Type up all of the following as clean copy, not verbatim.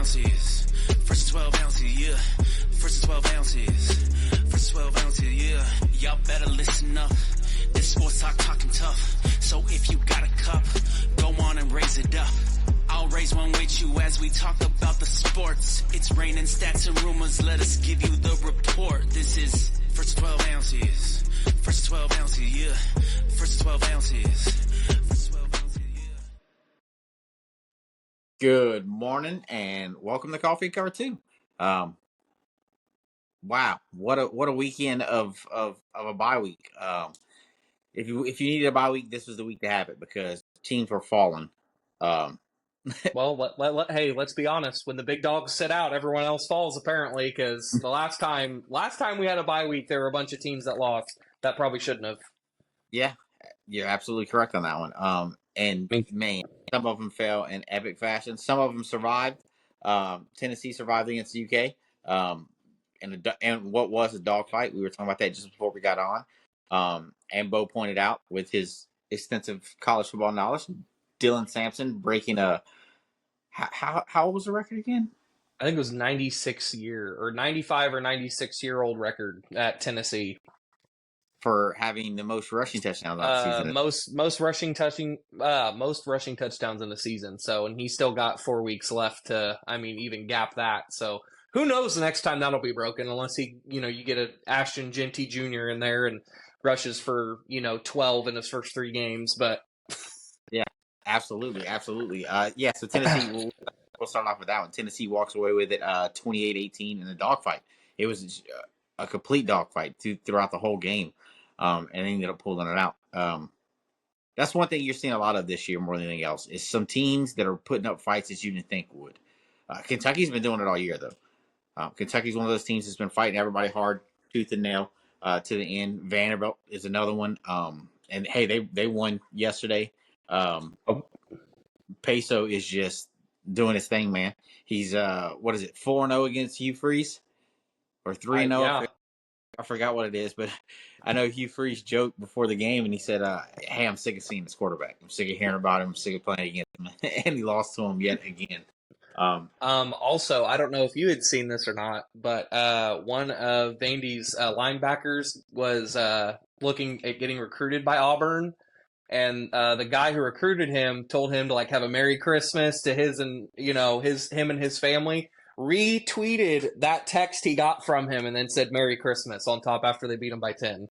ounces. First 12 ounces, yeah. First 12 ounces. First 12 ounces, yeah. Y'all better listen up. This sports talking tough. So if you got a cup, go on and raise it up. I'll raise one with you as we talk about the sports. It's raining stats and rumors. Let us give you the report. This is First 12 ounces. First 12 ounces, yeah. First 12 ounces. First 12 ounces, yeah. Good morning and welcome to Coffee Cover 2. Wow, what a weekend of a bye week. If you needed a bye week, this was the week to have it because teams were falling. Well, hey, let's be honest. When the big dogs sit out, everyone else falls apparently. Because the last time we had a bye week, there were a bunch of teams that lost that probably shouldn't have. Yeah, you're absolutely correct on that one. And man, some of them fell in epic fashion. Some of them survived. Tennessee survived against the UK. And what was a dogfight. We were talking about that just before we got on. And Bo pointed out with his extensive college football knowledge, Dylan Sampson breaking a how old was the record again? I think it was 95 or 96-year-old record at Tennessee for having the most rushing touchdowns last season. Most rushing touchdowns in the season. So, and he's still got 4 weeks left to, even gap that. So, who knows the next time that'll be broken? Unless you get an Ashton Jeanty Jr. in there and rushes for 12 in his first 3 games. But yeah, absolutely. So Tennessee. We'll start off with that one. Tennessee walks away with it 28-18 in a dogfight. It was a complete dogfight throughout the whole game, and they ended up pulling it out. That's one thing you're seeing a lot of this year more than anything else is some teams that are putting up fights that you didn't think would. Kentucky's been doing it all year, though. Kentucky's one of those teams that's been fighting everybody hard, tooth and nail, to the end. Vanderbilt is another one. And, hey, they won yesterday. Peso is just doing his thing, man. He's 4-0 against Hugh Freeze or 3-0. Yeah. I forgot what it is, but I know Hugh Freeze joked before the game and he said, "Hey, I'm sick of seeing this quarterback. I'm sick of hearing about him. I'm sick of playing against him," and he lost to him yet again. Also, I don't know if you had seen this or not, but one of Vandy's linebackers was looking at getting recruited by Auburn. And the guy who recruited him told him to have a Merry Christmas to him and his family. Retweeted that text he got from him and then said Merry Christmas on top after they beat him by 10.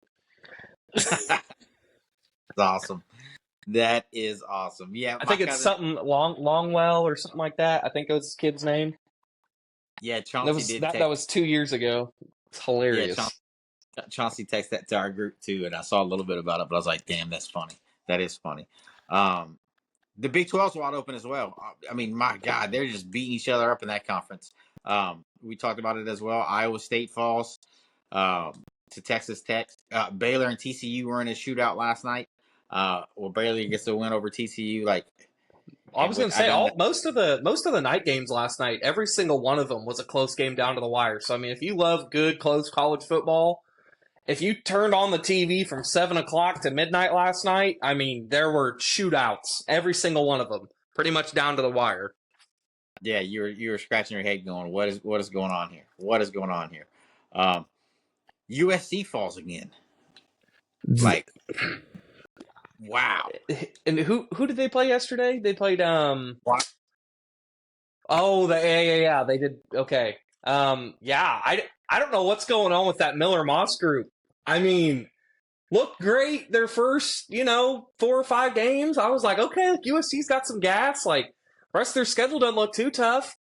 That's awesome. That is awesome. Yeah, I think it's something Longwell or something like that. I think it was his kid's name. Yeah, Chauncey that was 2 years ago. It's hilarious. Yeah, Chauncey texted that to our group too, and I saw a little bit about it, but I was like, "Damn, that's funny." That is funny. The Big 12's wide open as well. My God, they're just beating each other up in that conference. We talked about it as well. Iowa State falls to Texas Tech. Baylor and TCU were in a shootout last night. Baylor gets a win over TCU. I was going to say most of the night games last night, every single one of them was a close game down to the wire. So if you love good close college football. If you turned on the TV from 7 o'clock to midnight last night, there were shootouts, every single one of them, pretty much down to the wire. Yeah, you were scratching your head going, what is going on here? What is going on here? USC falls again. Wow. And who did they play yesterday? They played What? Oh, yeah, they did. Okay. I don't know what's going on with that Miller Moss group. Looked great their first, 4 or 5 games. I was like, okay, USC's got some gas. Rest of their schedule doesn't look too tough.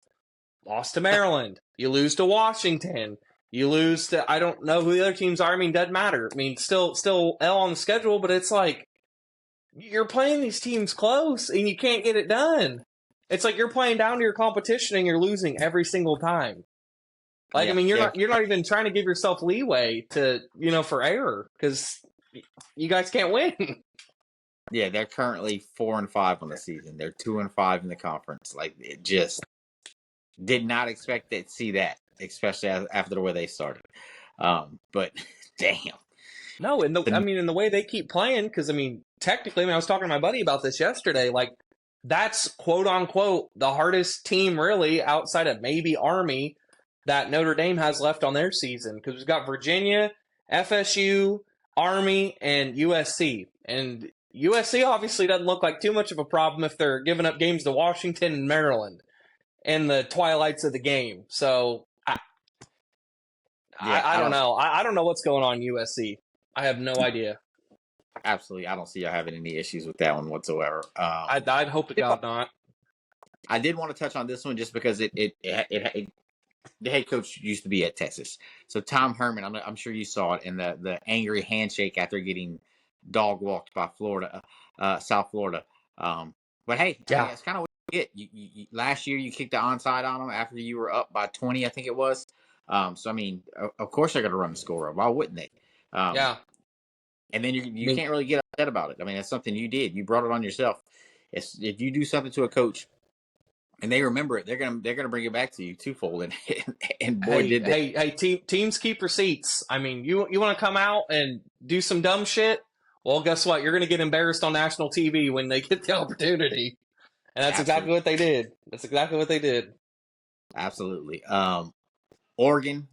Lost to Maryland. You lose to Washington. You lose to, I don't know who the other teams are. Doesn't matter. Still L on the schedule, but it's you're playing these teams close and you can't get it done. It's you're playing down to your competition and you're losing every single time. You're not even trying to give yourself leeway to, for error because you guys can't win. Yeah, they're currently 4-5 on the season. They're 2-5 in the conference. It just did not expect to see that, especially after the way they started. But damn. No, in the way they keep playing, because technically, I was talking to my buddy about this yesterday. that's quote unquote the hardest team really outside of maybe Army that Notre Dame has left on their season, because we've got Virginia, FSU, Army, and USC. And USC obviously doesn't look like too much of a problem if they're giving up games to Washington and Maryland in the twilights of the game. So I don't know. I don't know what's going on USC. I have no idea. Absolutely, I don't see you having any issues with that one whatsoever. I'd hope to God not. I did want to touch on this one just because the head coach used to be at Texas. So Tom Herman, I'm sure you saw it in the angry handshake after getting dog walked by Florida, South Florida. But hey, Yeah. it's kind of what you get. You last year you kicked the onside on them after you were up by 20, I think it was. So I mean, of course they're going to run the score up. Why wouldn't they? Yeah. And then you can't really get upset about it. I mean, that's something you did. You brought it on yourself. If you do something to a coach and they remember it, they're gonna bring it back to you twofold. And boy, did they! Hey, teams keep receipts. I mean, you want to come out and do some dumb shit? Well, guess what? You're gonna get embarrassed on national TV when they get the opportunity. And that's exactly what they did. That's exactly what they did. Absolutely. Oregon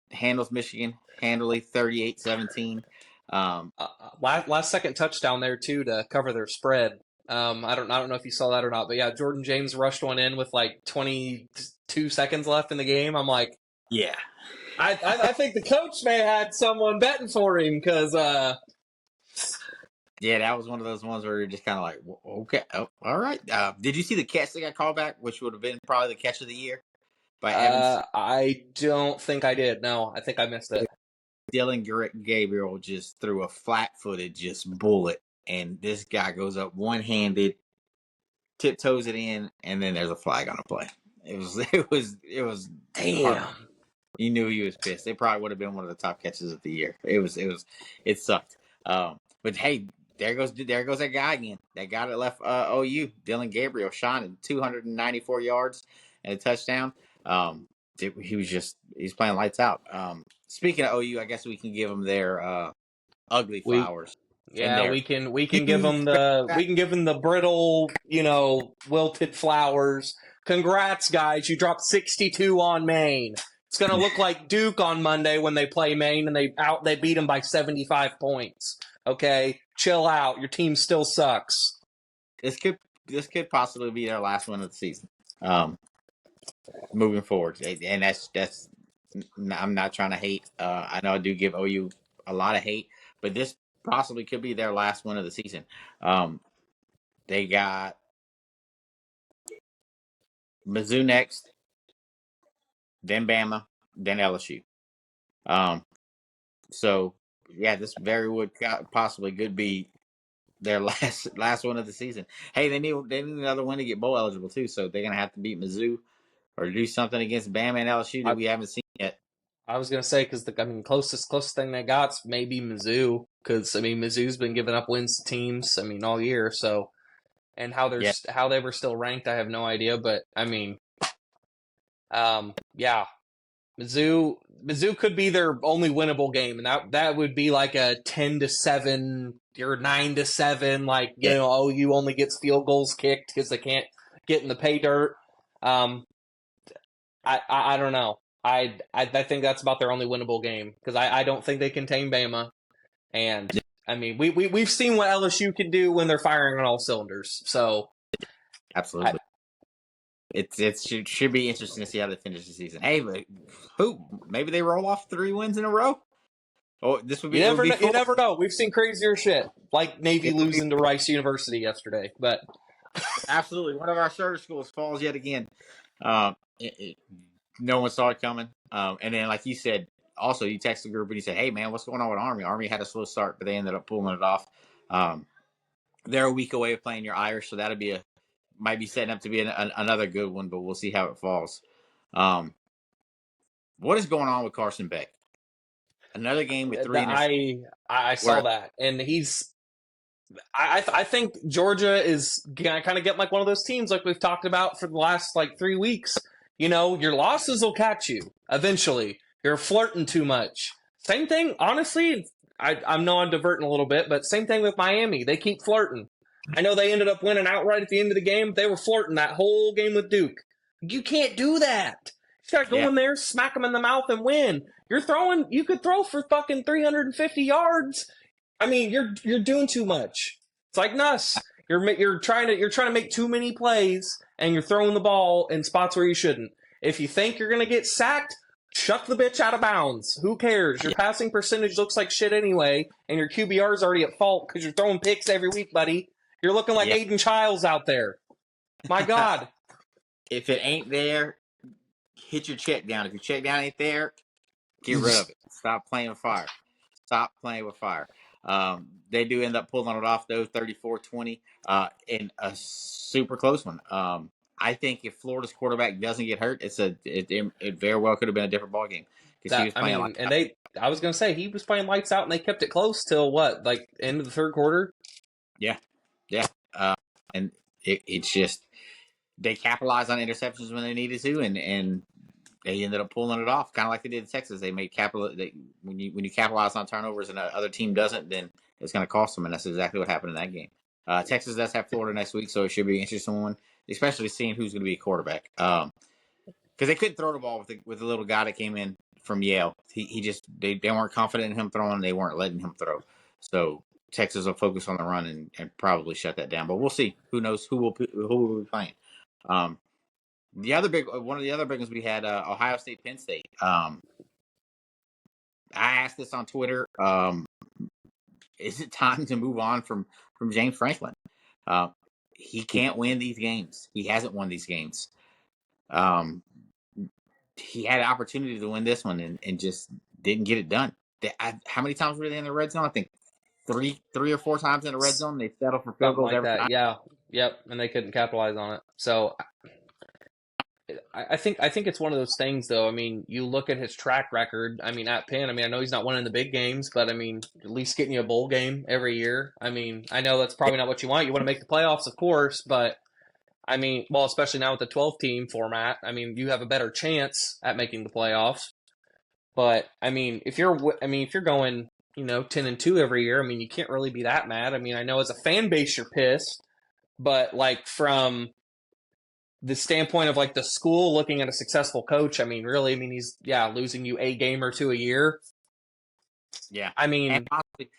handles Michigan handily, 38-17. Last second touchdown there too to cover their spread. I don't know if you saw that or not, but yeah, Jordan James rushed one in with like 22 seconds left in the game. I'm like, yeah, I think the coach may have had someone betting for him because yeah, that was one of those ones where you're just kind of like, okay, all right. Did you see the catch that got called back, which would have been probably the catch of the year by Evans? I don't think I did. No, I think I missed it. Dylan Gabriel just threw a flat-footed just bullet, and this guy goes up one-handed, tiptoes it in, and then there's a flag on the play. It was damn. You knew he was pissed. It probably would have been one of the top catches of the year. It sucked. But hey, there goes that guy again. That guy that left OU, Dylan Gabriel, shining 294 yards and a touchdown. He's playing lights out. Speaking of OU, I guess we can give them their ugly flowers. Yeah, we can give them the brittle, wilted flowers. Congrats, guys! You dropped 62 on Maine. It's gonna look like Duke on Monday when they play Maine and they beat them by 75 points. Okay, chill out. Your team still sucks. This could possibly be their last win of the season. Moving forward, and that's. I'm not trying to hate. I know I do give OU a lot of hate, but this possibly could be their last win of the season. They got Mizzou next, then Bama, then LSU. So yeah, this possibly could be their last one of the season. Hey, they need another win to get bowl eligible too, so they're gonna have to beat Mizzou or do something against Bama and LSU that we haven't seen yet. I was gonna say because closest thing they got's maybe Mizzou, because Mizzou's been giving up wins to teams all year. So, and how they were still ranked, I have no idea. But yeah, Mizzou could be their only winnable game, and that would be like a 10-7 or 9-7. OU only gets field goals kicked because they can't get in the pay dirt. I don't know. I think that's about their only winnable game, because I don't think they contain Bama, and we've seen what LSU can do when they're firing on all cylinders. So absolutely, it should be interesting to see how they finish the season. Hey, maybe they roll off 3 wins in a row. Oh, this would be. You never know. We've seen crazier shit, like Navy losing to Rice University yesterday. But absolutely, one of our charter schools falls yet again. No one saw it coming. And then, like you said, also you text the group and you said, "Hey, man, what's going on with Army?" Army had a slow start, but they ended up pulling it off. They're a week away of playing your Irish, so might be setting up to be another good one, but we'll see how it falls. What is going on with Carson Beck? Another game with 3. I saw that, and I think Georgia is gonna kind of get like one of those teams like we've talked about for the last 3 weeks. Your losses will catch you eventually. You're flirting too much. Same thing, honestly. I know I'm diverting a little bit, but same thing with Miami. They keep flirting. I know they ended up winning outright at the end of the game. They were flirting that whole game with Duke. You can't do that. You got to go in there, smack them in the mouth, and win. You could throw for fucking 350 yards. I mean, you're doing too much. It's like Nuss. You're trying to make too many plays, and you're throwing the ball in spots where you shouldn't. If you think you're gonna get sacked, chuck the bitch out of bounds. Who cares? Your passing percentage looks like shit anyway, and your QBR is already at fault because you're throwing picks every week, buddy. You're looking like Aiden Childs out there. My God. If it ain't there, hit your check down. If your check down ain't there, get rid of it. Stop playing with fire. Stop playing with fire. They do end up pulling it off, though, 34-20 in a super close one. I think if Florida's quarterback doesn't get hurt, it very well could have been a different ballgame. I was going to say, he was playing lights out, and they kept it close till what, like end of the third quarter? Yeah. And it's just they capitalized on interceptions when they needed to, and they ended up pulling it off, kind of like they did in Texas. They made when you capitalize on turnovers and the other team doesn't, then it's going to cost them, and that's exactly what happened in that game. Texas does have Florida next week, so it should be an interesting one, especially seeing who's going to be a quarterback. Because they couldn't throw the ball with the little guy that came in from Yale. They weren't confident in him throwing. They weren't letting him throw. So Texas will focus on the run and probably shut that down. But we'll see. Who knows who will be playing? One of the other big ones we had, Ohio State, Penn State. I asked this on Twitter. Is it time to move on from James Franklin? He can't win these games. He hasn't won these games. He had an opportunity to win this one and just didn't get it done. How many times were they in the red zone? I think three or four times in the red zone. They settled for field goals every time. Yeah. Yep. And they couldn't capitalize on it. So I think it's one of those things, though. I mean, you look at his track record. I mean, at Penn, I know he's not winning the big games, but I mean, at least getting you a bowl game every year. I mean, I know that's probably not what you want. You want to make the playoffs, of course, but I mean, well, especially now with the 12-team format, I mean, you have a better chance at making the playoffs. But I mean, if you're going, 10-2 every year, I mean, you can't really be that mad. I mean, I know as a fan base you're pissed, but like from the standpoint of like the school looking at a successful coach, I mean, really, he's losing you a game or two a year. Yeah, I mean,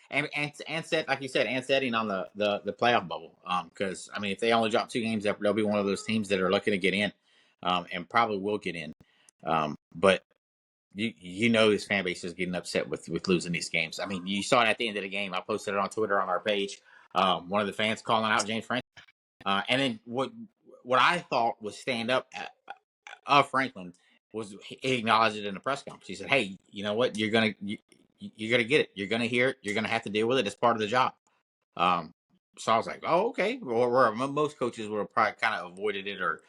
and set, like you said, and setting on the playoff bubble. Because I mean, if they only drop 2 games, they'll be one of those teams that are looking to get in, and probably will get in. But his fan base is getting upset with losing these games. I mean, you saw it at the end of the game. I posted it on Twitter on our page. One of the fans calling out James Franklin, and then what I thought was stand up of Franklin was he acknowledged it in the press conference. He said, "Hey, you know what? You're gonna get it. You're gonna hear it. You're gonna have to deal with it. It's part of the job." So I was like, "Oh, okay." Where most coaches would have probably kind of avoided it or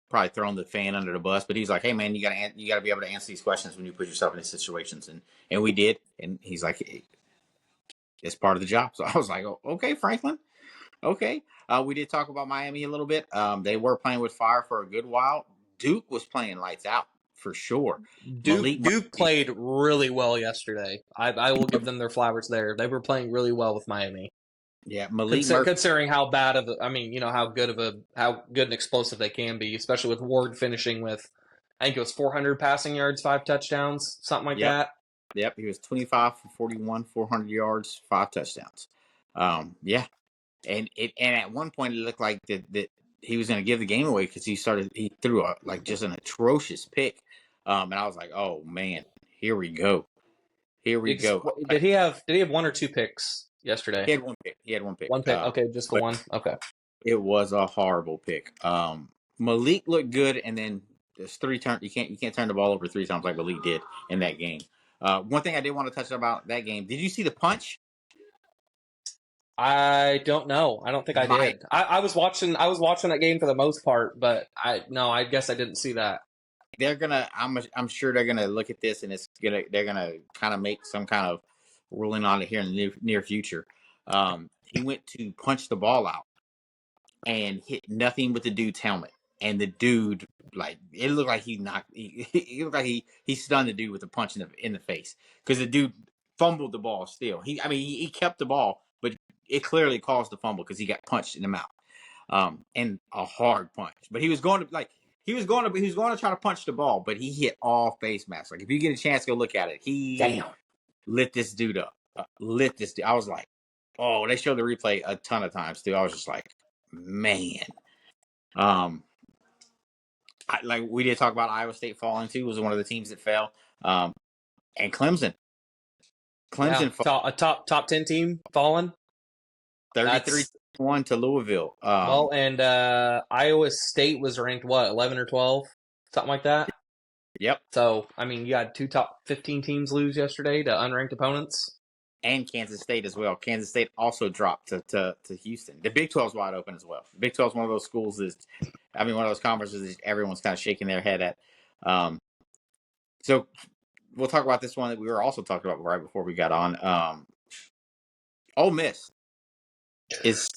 probably thrown the fan under the bus. But he's like, "Hey, man, you gotta be able to answer these questions when you put yourself in these situations." And we did. And he's like, "It's part of the job." So I was like, "Oh, okay, Franklin. Okay." We did talk about Miami a little bit. They were playing with fire for a good while. Duke was playing lights out for sure. Duke played really well yesterday. I will give them their flowers there. They were playing really well with Miami. Yeah, Malik Murphy. Considering how bad how good and explosive they can be, especially with Ward finishing with, I think it was 400 passing yards, 5 touchdowns, something like that. Yep, he was 25 for 41, 400 yards, 5 touchdowns. Yeah. And at one point it looked like that he was going to give the game away because he threw just an atrocious pick, and I was like, oh man, here we go. Did he have 1 or 2 picks yesterday? He had one pick. One pick. Okay, just the one. Okay. It was a horrible pick. Malik looked good, and then there's 3 turns. You can't turn the ball over 3 times like Malik did in that game. One thing I did want to touch about that game. Did you see the punch? I don't know. I don't think I did. I was watching that game for the most part, but I guess I didn't see that. I'm sure they're gonna look at this and they're gonna kind of make some kind of ruling on it here in the near future. He went to punch the ball out and hit nothing with the dude's helmet, and the dude it looked like he stunned the dude with a punch in the face because the dude fumbled the ball still. He kept the ball, but it clearly caused the fumble because he got punched in the mouth, and a hard punch. But he was going to try to punch the ball, but he hit all face masks. Like if you get a chance, go look at it. He lit this dude up. Lit this dude. I was like, oh, they showed the replay a ton of times too. I was just like, man. Like we did talk about Iowa State falling too. Was one of the teams that fell. And Clemson. A top 10 team fallen. 33-1 to Louisville. And Iowa State was ranked 11 or 12, something like that. Yep. So I mean, you had 2 top 15 teams lose yesterday to unranked opponents. And Kansas State as well. Kansas State also dropped to Houston. The Big 12 is wide open as well. The Big 12 is one of those schools one of those conferences that everyone's kind of shaking their head at. So we'll talk about this one that we were also talking about right before we got on. Ole Miss is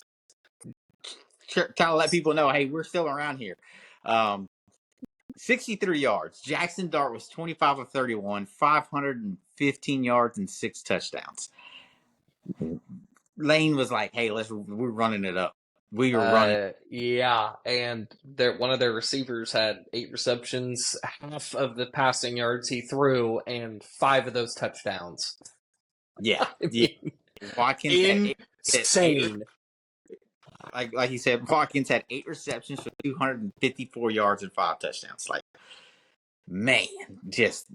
kind of let people know, hey, we're still around here. 63 yards. Jackson Dart was 25 of 31, 515 yards and 6 touchdowns. Lane was like, hey, we're running it up. We were running. Yeah, and one of their receivers had 8 receptions, half of the passing yards he threw, and 5 of those touchdowns. Yeah. Watkins insane. Like he said, Watkins had 8 receptions for 254 yards and 5 touchdowns. Like, man, just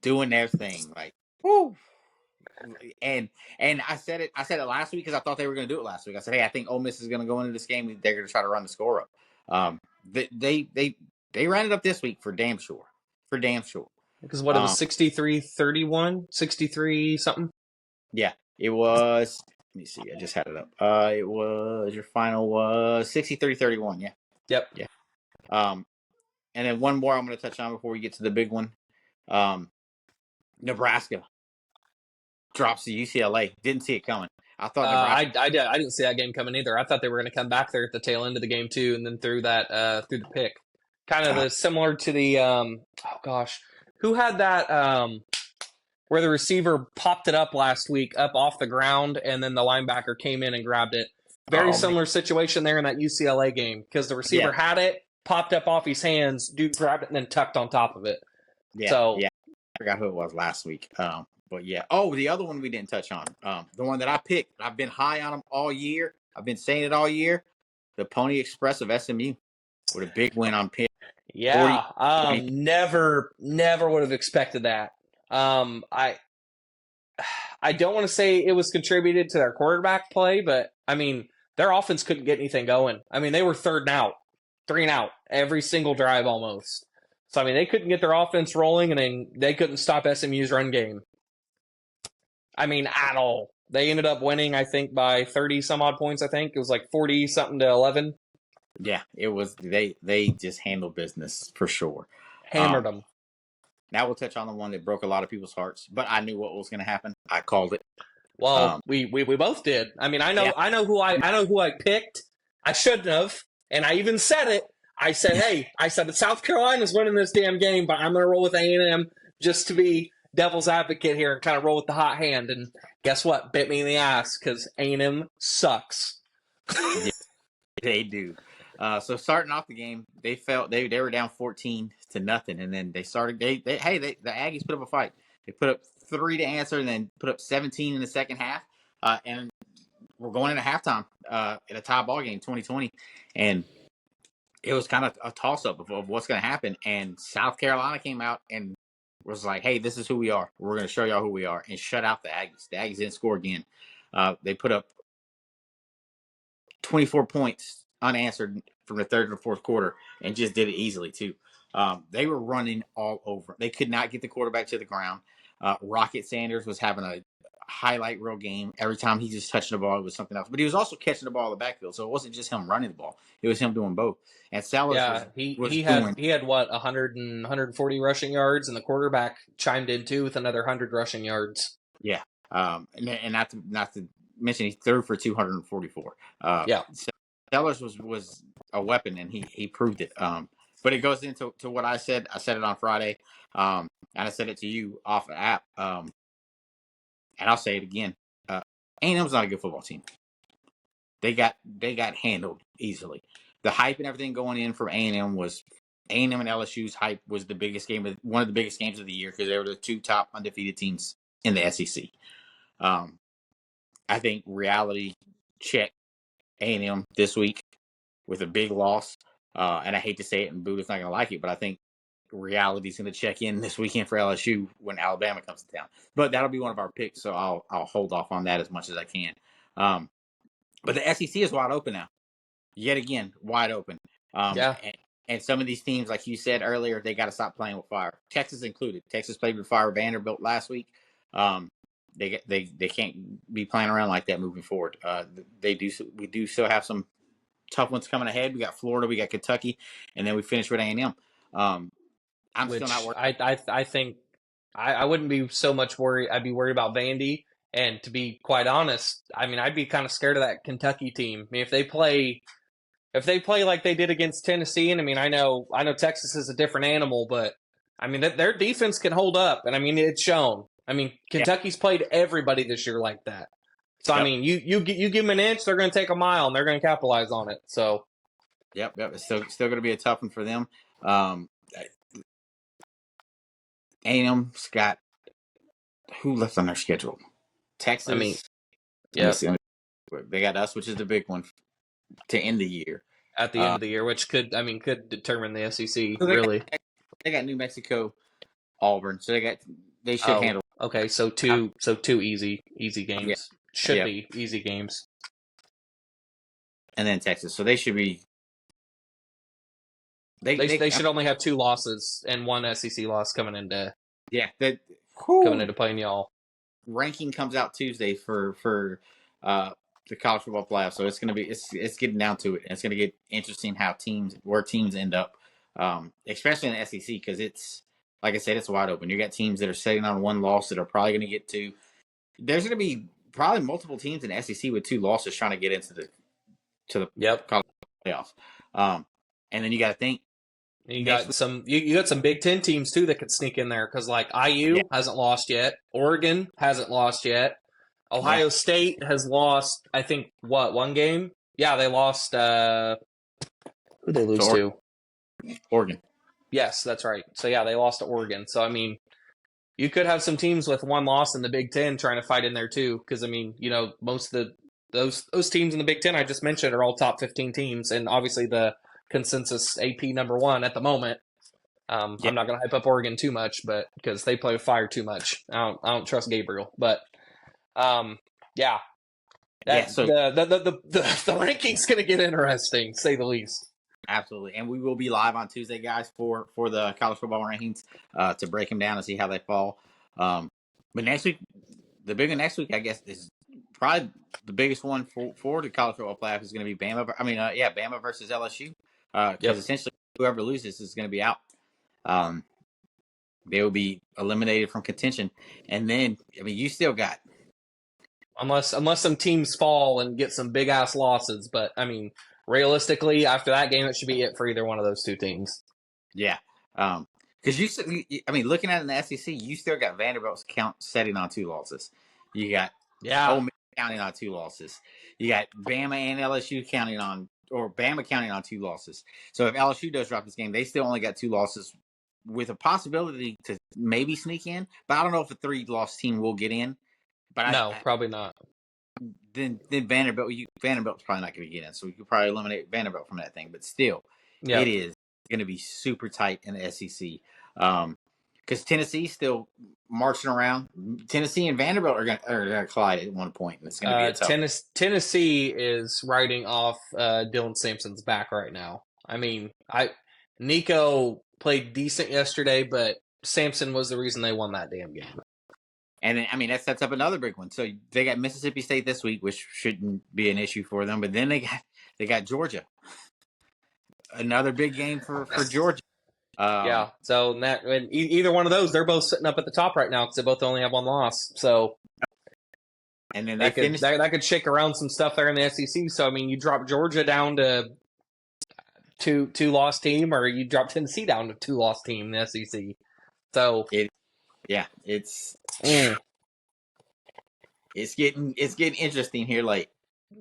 doing their thing. Like, whoo. And I said it last week because I thought they were going to do it last week. I said, hey, I think Ole Miss is going to go into this game. They're going to try to run the score up. They ran it up this week for damn sure. Because what, it was 63-31? 63 something? Yeah, it was. Let me see. I just had it up. Your final was 63-31. Yeah. Yep. Yeah. And then one more I'm going to touch on before we get to the big one. Nebraska drops to UCLA. Didn't see it coming. I thought I didn't see that game coming either. I thought they were going to come back there at the tail end of the game too, and then through the pick. Kind of similar to the who had that where the receiver popped it up last week up off the ground, and then the linebacker came in and grabbed it. Very similar situation there in that UCLA game because the receiver had it, popped up off his hands, dude grabbed it, and then tucked on top of it. Yeah. So I forgot who it was last week. But yeah. Oh, the other one we didn't touch on. The one that I picked. I've been high on them all year. I've been saying it all year. The Pony Express of SMU with a big win on Pitt. Yeah. Never would have expected that. I don't want to say it was contributed to their quarterback play, but I mean, their offense couldn't get anything going. I mean, they were 3rd and out every single drive almost. So I mean, they couldn't get their offense rolling, and then they couldn't stop SMU's run game. I mean, at all. They ended up winning, I think, by 30 some odd points. I think it was like 40 something to 11. Yeah, it was. They just handled business for sure. Hammered them. Now we'll touch on the one that broke a lot of people's hearts, but I knew what was going to happen. I called it. Well, we both did. I mean, I know who I picked. I shouldn't have, and I even said it. I said, hey, that South Carolina's winning this damn game, but I'm going to roll with A&M just to be devil's advocate here and kind of roll with the hot hand. And guess what? Bit me in the ass because A&M sucks. Yeah, they do. So starting off the game, they were down 14-0, and then they started. The Aggies put up a fight. They put up 3 to answer, and then put up 17 in the second half. And we're going into halftime in a tie ball game, 2020, and it was kind of a toss up of what's going to happen. And South Carolina came out and was like, "Hey, this is who we are. We're going to show y'all who we are," and shut out the Aggies. The Aggies didn't score again. They put up 24 points unanswered from the 3rd to the 4th quarter and just did it easily too. They were running all over. They could not get the quarterback to the ground. Rocket Sanders was having a highlight reel game. Every time he just touched the ball, it was something else. But he was also catching the ball in the backfield, so it wasn't just him running the ball. It was him doing both. And Sellers he had what 100 and 140 rushing yards, and the quarterback chimed in too with another 100 rushing yards. Yeah, and not to mention he threw for 244. Sellers was a weapon, and he proved it. But it goes into what I said. I said it on Friday, and I said it to you off the app. And I'll say it again. A&M's not a good football team. They got handled easily. The hype and everything going in from A&M was A&M and LSU's hype was the biggest game, one of the biggest games of the year because they were the two top undefeated teams in the SEC. I think reality checked A&M this week with a big loss. And I hate to say it, and Buddha's not going to like it, but I think reality's going to check in this weekend for LSU when Alabama comes to town. But that'll be one of our picks, so I'll hold off on that as much as I can. But the SEC is wide open now. Yet again, wide open. And some of these teams, like you said earlier, they got to stop playing with fire. Texas included. Texas played with fire. Vanderbilt last week. They can't be playing around like that moving forward. We do still have some tough ones coming ahead. We got Florida, we got Kentucky, and then we finish with A&M. Still not worried. I think I wouldn't be so much worried. I'd be worried about Vandy. And to be quite honest, I mean, I'd be kind of scared of that Kentucky team. I mean, if they play like they did against Tennessee, and I mean, I know Texas is a different animal, but I mean, their defense can hold up, and I mean, it's shown. I mean, Kentucky's played everybody this year like that. So I mean, you give them an inch, they're going to take a mile, and they're going to capitalize on it. So, yep, it's still going to be a tough one for them. A&M's got who left on their schedule? Texas. I mean, they got us, which is the big one to end the year. At the end of the year, which could determine the SEC really. They got New Mexico, Auburn, so they should handle. Okay, so two easy games. Yeah. Should be easy games. And then Texas, so they should be. They should only have 2 losses and 1 SEC loss coming into. Coming into playing y'all. Ranking comes out Tuesday for the college football playoff, so it's getting down to it. And it's going to get interesting where teams end up, especially in the SEC because it's like I said, it's wide open. You got teams that are sitting on 1 loss that are probably going to get 2. There's going to be probably multiple teams in the SEC with 2 losses trying to get into the college playoff. And then you got to think. You got some Big Ten teams too that could sneak in there because like IU hasn't lost yet, Oregon hasn't lost yet, Ohio State has lost. I think 1 game. Yeah, they lost. Who they lose to? Oregon. Yes, that's right. So yeah, they lost to Oregon. So I mean, you could have some teams with 1 loss in the Big Ten trying to fight in there too. Because I mean, most of those teams in the Big Ten I just mentioned are all top 15 teams, and obviously the consensus AP number 1 at the moment. I'm not going to hype up Oregon too much, but because they play with fire too much, I don't trust Gabriel. But the ranking's going to get interesting, to say the least. Absolutely, and we will be live on Tuesday, guys, for the college football rankings to break them down and see how they fall. But next week, the big one next week, I guess, is probably the biggest one for the college football playoff is going to be Bama. Bama versus LSU. Because essentially whoever loses is going to be out. They will be eliminated from contention. And then, I mean, you still got... Unless some teams fall and get some big-ass losses. But, I mean, realistically, after that game, it should be it for either one of those 2 teams. Yeah. Because looking at it in the SEC, you still got Vanderbilt's setting on 2 losses. You got Ole Miss counting on 2 losses. You got Bama and LSU counting on 2 losses. So if LSU does drop this game, they still only got 2 losses with a possibility to maybe sneak in. But I don't know if a 3-loss team will get in. But probably not. Then Vanderbilt's probably not going to get in. So we could probably eliminate Vanderbilt from that thing. But still, it is going to be super tight in the SEC. Because Tennessee's still marching around. Tennessee and Vanderbilt are going to collide at one point. And it's going to be a tough. Tennessee is riding off Dylan Sampson's back right now. I mean, Nico played decent yesterday, but Sampson was the reason they won that damn game. And then, I mean, that sets up another big one. So they got Mississippi State this week, which shouldn't be an issue for them. But then they got Georgia. Another big game for Georgia. So either one of those, they're both sitting up at the top right now because they both only have 1 loss. So, and then that could shake around some stuff there in the SEC. So I mean, you drop Georgia down to two loss team, or you drop Tennessee down to 2-loss team in the SEC. So it's it's getting interesting here late.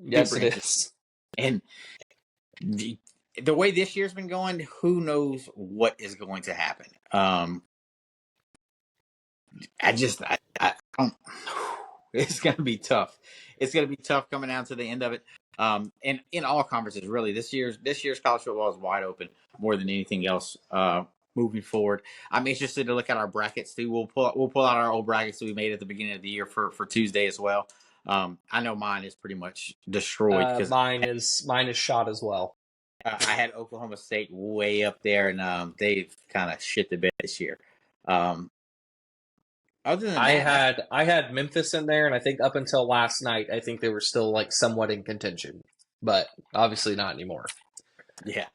Yes, Super it interesting. is. And the way this year's been going, who knows what is going to happen? I don't. It's going to be tough. It's going to be tough coming down to the end of it. And in all conferences, really, this year's college football is wide open more than anything else. Moving forward, I'm interested to look at our brackets too. We'll pull out our old brackets that we made at the beginning of the year for Tuesday as well. I know mine is pretty much destroyed because mine is shot as well. I had Oklahoma State way up there, and they've kind of shit the bed this year. Other than that, I had Memphis in there, and I think up until last night, I think they were still like somewhat in contention, but obviously not anymore. Yeah.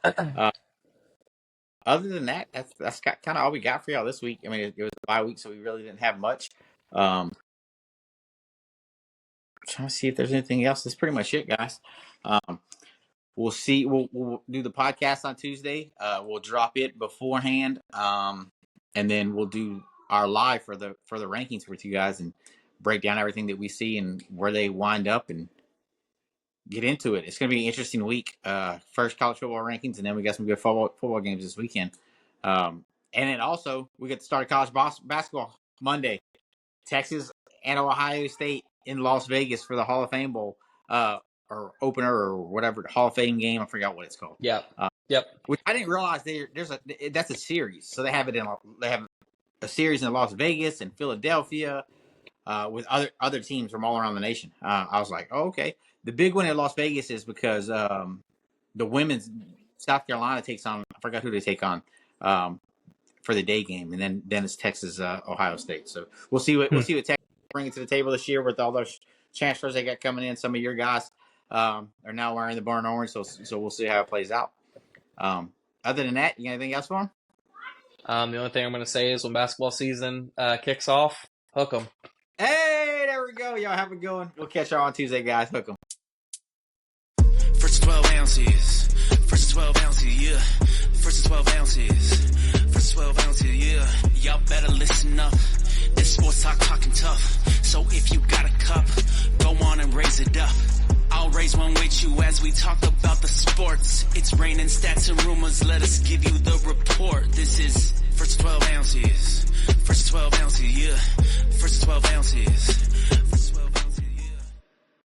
Other than that, that's kind of all we got for y'all this week. I mean, it was a bye week, so we really didn't have much. Trying to see if there's anything else. That's pretty much it, guys. We'll see. We'll do the podcast on Tuesday. We'll drop it beforehand, and then we'll do our live for the rankings with you guys and break down everything that we see and where they wind up and get into it. It's going to be an interesting week. First college football rankings, and then we got some good football games this weekend. And then also we get to start college basketball Monday. Texas and Ohio State in Las Vegas for the Hall of Fame Bowl, or opener or whatever, Hall of Fame game. I forgot what it's called. Yep. Which I didn't realize that's a series. So they have a series in Las Vegas and Philadelphia with other teams from all around the nation. I was like, oh, okay. The big one in Las Vegas is because the women's South Carolina takes on, I forgot who they take on for the day game, and then it's Texas Ohio State. So we'll see what Texas bringing to the table this year with all those transfers they got coming in. Some of your guys are now wearing the burnt orange, so we'll see how it plays out. Other than that, you got anything else for them? The only thing I'm going to say is when basketball season kicks off, hook 'em. Hey, there we go. Y'all have a good one. We'll catch y'all on Tuesday, guys. Hook 'em. First 12 ounces. First 12 ounces, yeah. First 12 ounces. First 12 ounces, yeah. Y'all better listen up. This sports talk talking tough. So if you got a cup, go on and raise it up. I'll raise one with you as we talk about the sports. It's raining stats and rumors. Let us give you the report. This is First 12 ounces. First 12 ounces, yeah. First 12 ounces.